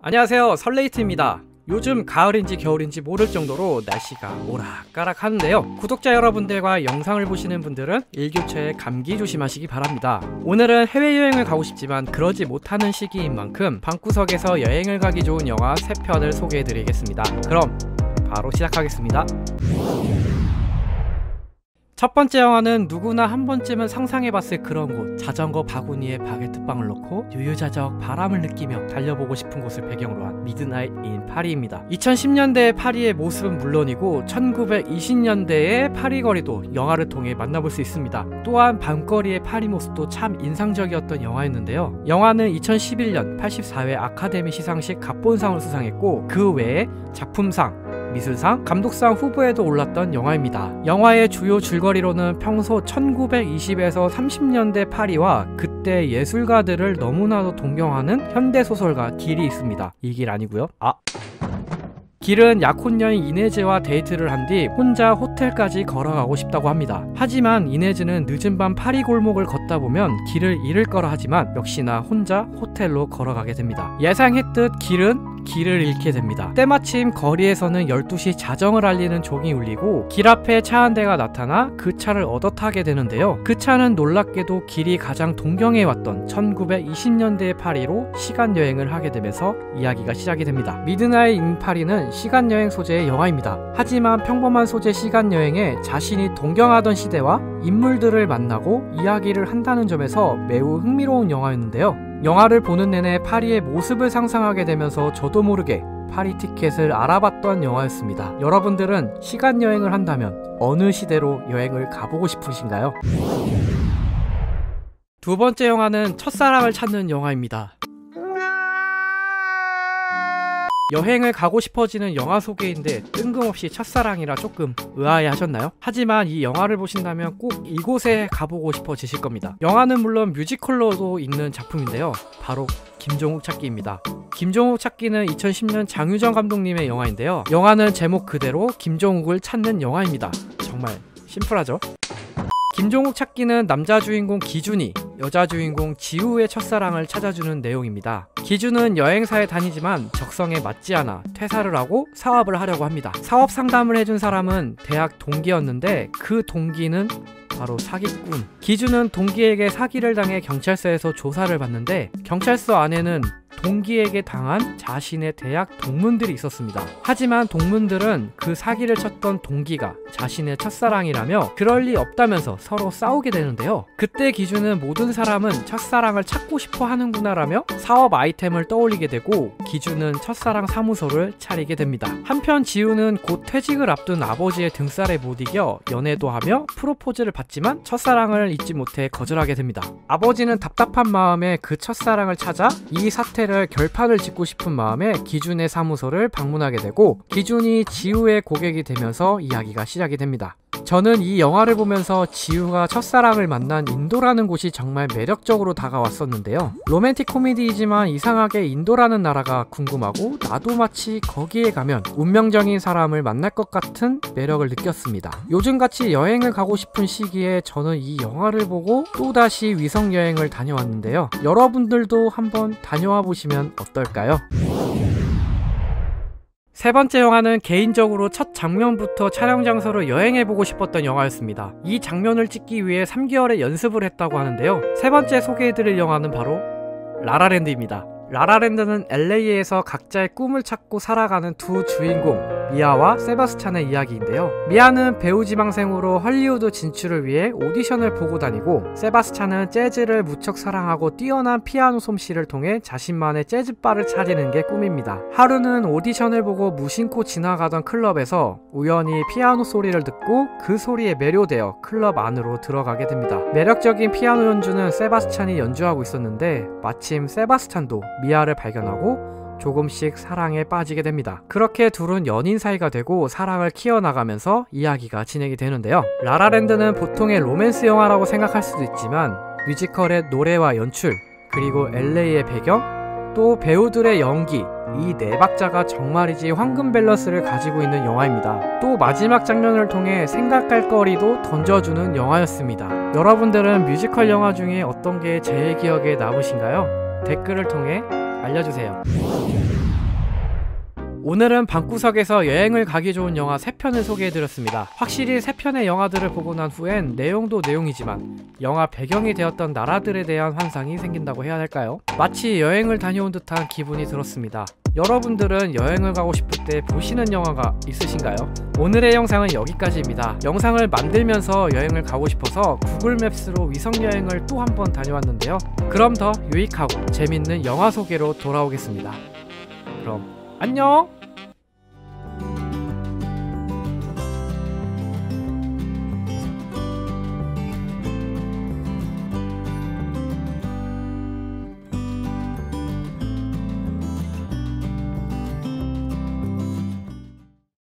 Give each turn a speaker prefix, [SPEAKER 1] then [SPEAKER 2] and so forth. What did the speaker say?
[SPEAKER 1] 안녕하세요, 설레이트입니다. 요즘 가을인지 겨울인지 모를 정도로 날씨가 오락가락하는데요. 구독자 여러분들과 영상을 보시는 분들은 일교차에 감기 조심하시기 바랍니다. 오늘은 해외여행을 가고 싶지만 그러지 못하는 시기인 만큼 방구석에서 여행을 가기 좋은 영화 3편을 소개해드리겠습니다. 그럼 바로 시작하겠습니다. 첫 번째 영화는 누구나 한 번쯤은 상상해봤을 그런 곳, 자전거 바구니에 바게트빵을 넣고 유유자적 바람을 느끼며 달려보고 싶은 곳을 배경으로 한 미드나잇 인 파리입니다. 2010년대의 파리의 모습은 물론이고 1920년대의 파리 거리도 영화를 통해 만나볼 수 있습니다. 또한 밤거리의 파리 모습도 참 인상적이었던 영화였는데요. 영화는 2011년 84회 아카데미 시상식 각본상을 수상했고 그 외에 작품상, 미술상, 감독상 후보에도 올랐던 영화입니다. 영화의 주요 줄거리로는 평소 1920에서 30년대 파리와 그때 예술가들을 너무나도 동경하는 현대소설가 길이 있습니다. 이 길 아니고요. 길은 약혼녀인 이네즈와 데이트를 한 뒤 혼자 호텔까지 걸어가고 싶다고 합니다. 하지만 이네즈는 늦은 밤 파리 골목을 걷다 보면 길을 잃을 거라 하지만 역시나 혼자 호텔로 걸어가게 됩니다. 예상했듯 길은 길을 잃게 됩니다. 때마침 거리에서는 12시 자정을 알리는 종이 울리고 길 앞에 차 한 대가 나타나 그 차를 얻어 타게 되는데요. 그 차는 놀랍게도 길이 가장 동경해왔던 1920년대의 파리로 시간여행을 하게 되면서 이야기가 시작이 됩니다. 미드나잇 인 파리는 시간여행 소재의 영화입니다. 하지만 평범한 소재 시간여행에 자신이 동경하던 시대와 인물들을 만나고 이야기를 한다는 점에서 매우 흥미로운 영화였는데요. 영화를 보는 내내 파리의 모습을 상상하게 되면서 저도 모르게 파리 티켓을 알아봤던 영화였습니다. 여러분들은 시간여행을 한다면 어느 시대로 여행을 가보고 싶으신가요? 두 번째 영화는 첫사랑을 찾는 영화입니다. 여행을 가고 싶어지는 영화 소개인데 뜬금없이 첫사랑이라 조금 의아해 하셨나요? 하지만 이 영화를 보신다면 꼭 이곳에 가보고 싶어지실 겁니다. 영화는 물론 뮤지컬로도 있는 작품인데요. 바로 김종욱 찾기입니다. 김종욱 찾기는 2010년 장유정 감독님의 영화인데요. 영화는 제목 그대로 김종욱을 찾는 영화입니다. 정말 심플하죠? 김종욱 찾기는 남자 주인공 기준이 여자 주인공 지우의 첫사랑을 찾아주는 내용입니다. 기준은 여행사에 다니지만 적성에 맞지 않아 퇴사를 하고 사업을 하려고 합니다. 사업 상담을 해준 사람은 대학 동기였는데 그 동기는 바로 사기꾼. 기준은 동기에게 사기를 당해 경찰서에서 조사를 받는데 경찰서 안에는 동기에게 당한 자신의 대학 동문들이 있었습니다. 하지만 동문들은 그 사기를 쳤던 동기가 자신의 첫사랑이라며 그럴 리 없다면서 서로 싸우게 되는데요. 그때 기준은 모든 사람은 첫사랑을 찾고 싶어 하는구나 라며 사업 아이템을 떠올리게 되고 기준은 첫사랑 사무소를 차리게 됩니다. 한편 지우는 곧 퇴직을 앞둔 아버지의 등살에 못 이겨 연애도 하며 프로포즈를 받지만 첫사랑을 잊지 못해 거절하게 됩니다. 아버지는 답답한 마음에 그 첫사랑을 찾아 이 사태를 결판을 짓고 싶은 마음에 기준의 사무소를 방문하게 되고 기준이 지우의 고객이 되면서 이야기가 시작이 됩니다. 저는 이 영화를 보면서 지우가 첫사랑을 만난 인도라는 곳이 정말 매력적으로 다가왔었는데요. 로맨틱 코미디이지만 이상하게 인도라는 나라가 궁금하고 나도 마치 거기에 가면 운명적인 사람을 만날 것 같은 매력을 느꼈습니다. 요즘같이 여행을 가고 싶은 시기에 저는 이 영화를 보고 또다시 위성여행을 다녀왔는데요. 여러분들도 한번 다녀와 보시면 어떨까요? 세 번째 영화는 개인적으로 첫 장면부터 촬영 장소로 여행해보고 싶었던 영화였습니다. 이 장면을 찍기 위해 3개월의 연습을 했다고 하는데요. 세 번째 소개해드릴 영화는 바로 라라랜드입니다. 라라랜드는 LA에서 각자의 꿈을 찾고 살아가는 두 주인공 미아와 세바스찬의 이야기인데요. 미아는 배우 지망생으로 헐리우드 진출을 위해 오디션을 보고 다니고 세바스찬은 재즈를 무척 사랑하고 뛰어난 피아노 솜씨를 통해 자신만의 재즈바를 차리는 게 꿈입니다. 하루는 오디션을 보고 무심코 지나가던 클럽에서 우연히 피아노 소리를 듣고 그 소리에 매료되어 클럽 안으로 들어가게 됩니다. 매력적인 피아노 연주는 세바스찬이 연주하고 있었는데 마침 세바스찬도 미아를 발견하고 조금씩 사랑에 빠지게 됩니다. 그렇게 둘은 연인 사이가 되고 사랑을 키워나가면서 이야기가 진행이 되는데요. 라라랜드는 보통의 로맨스 영화라고 생각할 수도 있지만 뮤지컬의 노래와 연출, 그리고 LA의 배경, 또 배우들의 연기, 이 네 박자가 정말이지 황금 밸런스를 가지고 있는 영화입니다. 또 마지막 장면을 통해 생각할 거리도 던져주는 영화였습니다. 여러분들은 뮤지컬 영화 중에 어떤 게 제일 기억에 남으신가요? 댓글을 통해 알려주세요. 오늘은 방구석에서 여행을 가기 좋은 영화 3편을 소개해드렸습니다. 확실히 3편의 영화들을 보고 난 후엔 내용도 내용이지만 영화 배경이 되었던 나라들에 대한 환상이 생긴다고 해야 할까요? 마치 여행을 다녀온 듯한 기분이 들었습니다. 여러분들은 여행을 가고 싶을 때 보시는 영화가 있으신가요? 오늘의 영상은 여기까지입니다. 영상을 만들면서 여행을 가고 싶어서 구글 맵스로 위성여행을 또 한 번 다녀왔는데요. 그럼 더 유익하고 재밌는 영화 소개로 돌아오겠습니다. 그럼 안녕!